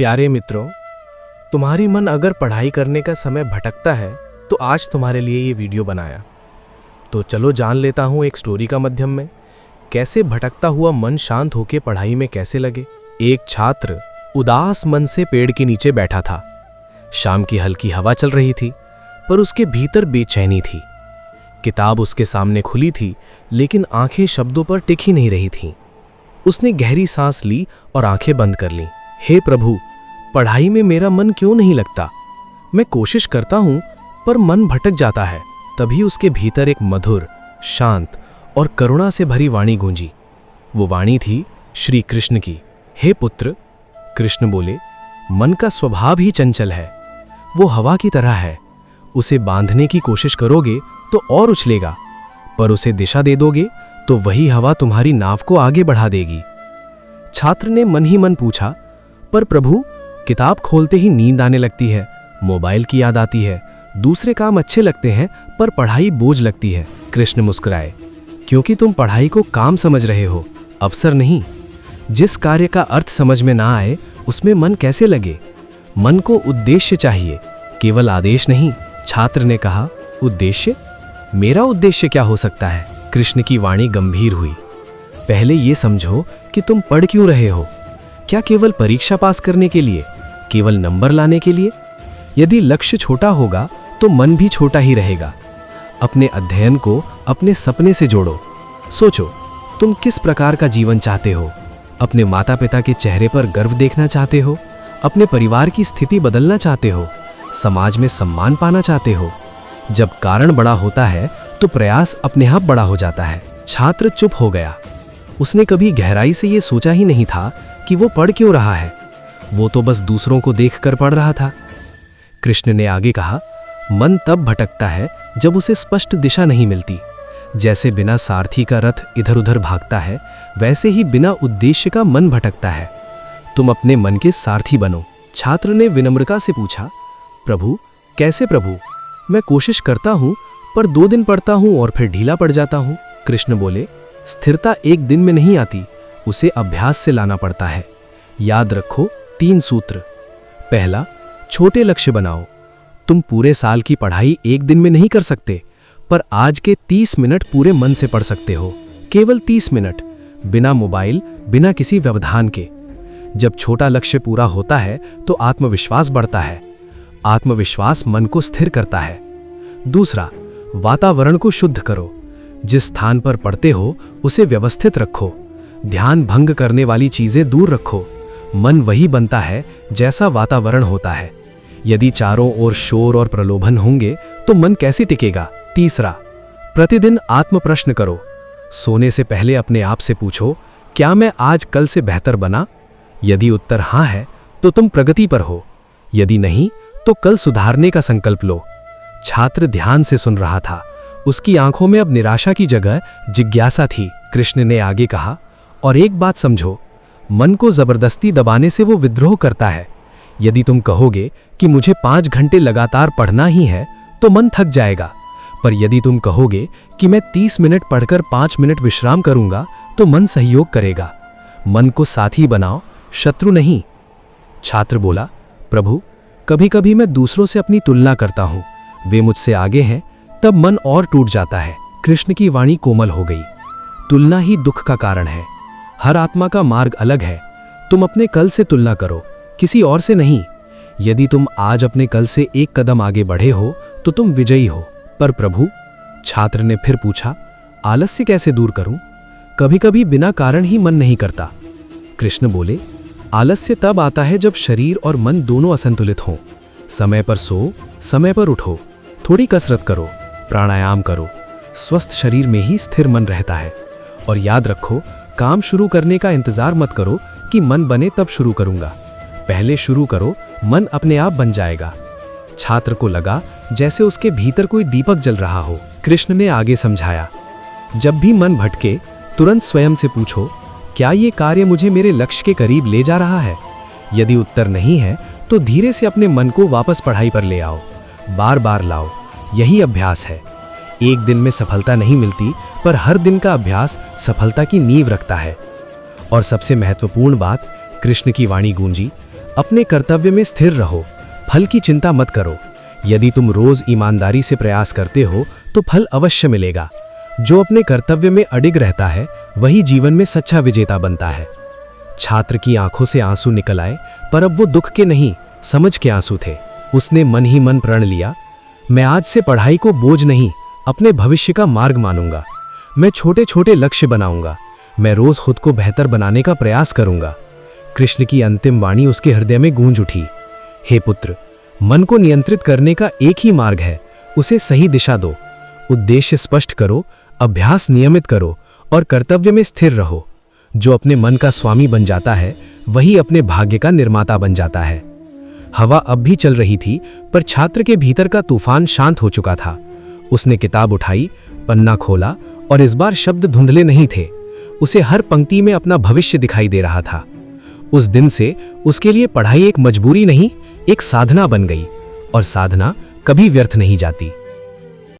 प्यारे मित्रों, तुम्हारी मन अगर पढ़ाई करने का समय भटकता है तो आज तुम्हारे लिए ये वीडियो बनाया। तो चलो जान लेता हूँ एक स्टोरी का माध्यम में कैसे भटकता हुआ मन शांत होकर पढ़ाई में कैसे लगे। एक छात्र उदास मन से पेड़ के नीचे बैठा था। शाम की हल्की हवा चल रही थी पर उसके भीतर बेचैनी थी। किताब उसके सामने खुली थी लेकिन आंखें शब्दों पर टिक ही नहीं रही थीं। उसने गहरी सांस ली और आंखें बंद कर लीं। हे प्रभु, पढ़ाई में मेरा मन क्यों नहीं लगता? मैं कोशिश करता हूं पर मन भटक जाता है। तभी उसके भीतर एक मधुर, शांत और करुणा से भरी वाणी गूंजी। वो वाणी थी श्री कृष्ण की। हे पुत्र, कृष्ण बोले, मन का स्वभाव ही चंचल है। वो हवा की तरह है। उसे बांधने की कोशिश करोगे तो और उछलेगा, पर उसे दिशा दे दोगे तो वही हवा तुम्हारी नाव को आगे बढ़ा देगी। छात्र ने मन ही मन पूछा, पर प्रभु, किताब खोलते ही नींद आने लगती है, मोबाइल की याद आती है, दूसरे काम अच्छे लगते हैं पर पढ़ाई बोझ लगती है। कृष्ण मुस्कुराए, क्योंकि तुम पढ़ाई को काम समझ रहे हो, अवसर नहीं। जिस कार्य का अर्थ समझ में ना आए उसमें मन कैसे लगे? मन को उद्देश्य चाहिए, केवल आदेश नहीं। छात्र ने कहा, उद्देश्य? मेरा उद्देश्य क्या हो सकता है? कृष्ण की वाणी गंभीर हुई। पहले ये समझो कि तुम पढ़ क्यों रहे हो। क्या केवल परीक्षा पास करने के लिए, केवल नंबर लाने के लिए? यदि लक्ष्य छोटा होगा तो मन भी छोटा ही रहेगा। अपने अध्ययन को अपने सपने से जोड़ो। सोचो, तुम किस प्रकार का जीवन चाहते हो? अपने माता पिता के चेहरे पर गर्व देखना चाहते हो? अपने परिवार की स्थिति बदलना चाहते हो? समाज में सम्मान पाना चाहते हो? जब कारण बड़ा होता है तो प्रयास अपने आप बड़ा हो जाता है। छात्र चुप हो गया। उसने कभी गहराई से ये सोचा ही नहीं था कि वो पढ़ क्यों रहा है। वो तो बस दूसरों को देखकर पढ़ रहा था। कृष्ण ने आगे कहा, मन तब भटकता है जब उसे स्पष्ट दिशा नहीं मिलती। जैसे बिना सारथी का रथ इधर उधर भागता है, वैसे ही बिना उद्देश्य का मन भटकता है। तुम अपने मन के सारथी बनो। छात्र ने विनम्रता से पूछा, प्रभु, कैसे प्रभु? मैं कोशिश करता हूं पर 2 दिन पढ़ता हूं और फिर ढीला पड़ जाता हूं। कृष्ण बोले, स्थिरता एक दिन में नहीं आती, उसे अभ्यास से लाना पड़ता है। याद रखो 3 सूत्र। पहला, छोटे लक्ष्य बनाओ। तुम पूरे साल की पढ़ाई एक दिन में नहीं कर सकते, पर आज के 30 मिनट पूरे मन से पढ़ सकते हो। केवल 30 मिनट, बिना मोबाइल, बिना किसी व्यवधान के। जब छोटा लक्ष्य पूरा होता है तो आत्मविश्वास बढ़ता है। आत्मविश्वास मन को स्थिर करता है। दूसरा, वातावरण को शुद्ध करो। जिस स्थान पर पढ़ते हो उसे व्यवस्थित रखो। ध्यान भंग करने वाली चीजें दूर रखो। मन वही बनता है जैसा वातावरण होता है। यदि चारों ओर शोर और प्रलोभन होंगे तो मन कैसे टिकेगा? तीसरा, प्रतिदिन आत्म प्रश्न करो। सोने से पहले अपने आप से पूछो, क्या मैं आज कल से बेहतर बना? यदि उत्तर हाँ है तो तुम प्रगति पर हो, यदि नहीं तो कल सुधारने का संकल्प लो। छात्र ध्यान से सुन रहा था। उसकी आंखों में अब निराशा की जगह जिज्ञासा थी। कृष्ण ने आगे कहा, और एक बात समझो, मन को जबरदस्ती दबाने से वो विद्रोह करता है। यदि तुम कहोगे कि मुझे 5 घंटे लगातार पढ़ना ही है तो मन थक जाएगा, पर यदि तुम कहोगे कि मैं 30 मिनट पढ़कर 5 मिनट विश्राम करूंगा तो मन सहयोग करेगा। मन को साथी बनाओ, शत्रु नहीं। छात्र बोला, प्रभु, कभी कभी मैं दूसरों से अपनी तुलना करता हूं, वे मुझसे आगे हैं, तब मन और टूट जाता है। कृष्ण की वाणी कोमल हो गई। तुलना ही दुख का कारण है। हर आत्मा का मार्ग अलग है। तुम अपने कल से तुलना करो, किसी और से नहीं। यदि तुम आज अपने कल से 1 कदम आगे बढ़े हो तो तुम विजयी हो। पर प्रभु, छात्र ने फिर पूछा, आलस्य कैसे दूर करूं? कभी कभी बिना कारण ही मन नहीं करता। कृष्ण बोले, आलस्य तब आता है जब शरीर और मन दोनों असंतुलित हों। समय पर सो, समय पर उठो, थोड़ी कसरत करो, प्राणायाम करो। स्वस्थ शरीर में ही स्थिर मन रहता है। और याद रखो, काम शुरू करने का इंतजार मत करो कि मन बने तब शुरू करूंगा। पहले शुरू करो, मन अपने आप बन जाएगा। छात्र को लगा जैसे उसके भीतर कोई दीपक जल रहा हो। कृष्ण ने आगे समझाया, जब भी मन भटके तुरंत स्वयं से पूछो, क्या ये कार्य मुझे मेरे लक्ष्य के करीब ले जा रहा है? यदि उत्तर नहीं है तो धीरे से अपने मन को वापस पढ़ाई पर ले आओ। बार बार लाओ, यही अभ्यास है। एक दिन में सफलता नहीं मिलती, पर हर दिन का अभ्यास सफलता की नींव रखता है। और सबसे महत्वपूर्ण बात, कृष्ण की वाणी गूंजी, अपने कर्तव्य में स्थिर रहो, फल की चिंता मत करो। यदि तुम रोज ईमानदारी से प्रयास करते हो तो फल अवश्य मिलेगा। जो अपने कर्तव्य में अडिग रहता है वही जीवन में सच्चा विजेता बनता है। छात्र की आंखों से आंसू निकल आए, पर अब वो दुख के नहीं, समझ के आंसू थे। उसने मन ही मन प्रण लिया, मैं आज से पढ़ाई को बोझ नहीं, अपने भविष्य का मार्ग मानूंगा। मैं छोटे छोटे लक्ष्य बनाऊंगा। मैं रोज खुद को बेहतर बनाने का प्रयास करूंगा। कृष्ण की अंतिम वाणी उसके हृदय में गूंज उठी। हे पुत्र, मन को नियंत्रित करने का एक ही मार्ग है, उसे सही दिशा दो। उद्देश्य स्पष्ट करो, अभ्यास नियमित करो और कर्तव्य में स्थिर रहो। जो अपने मन का स्वामी बन जाता है वही अपने भाग्य का निर्माता बन जाता है। हवा अब भी चल रही थी, पर छात्र के भीतर का तूफान शांत हो चुका था। उसने किताब उठाई, पन्ना खोला और इस बार शब्द धुंधले नहीं थे। उसे हर पंक्ति में अपना भविष्य दिखाई दे रहा था। उस दिन से उसके लिए पढ़ाई एक मजबूरी नहीं, एक साधना बन गई, और साधना कभी व्यर्थ नहीं जाती।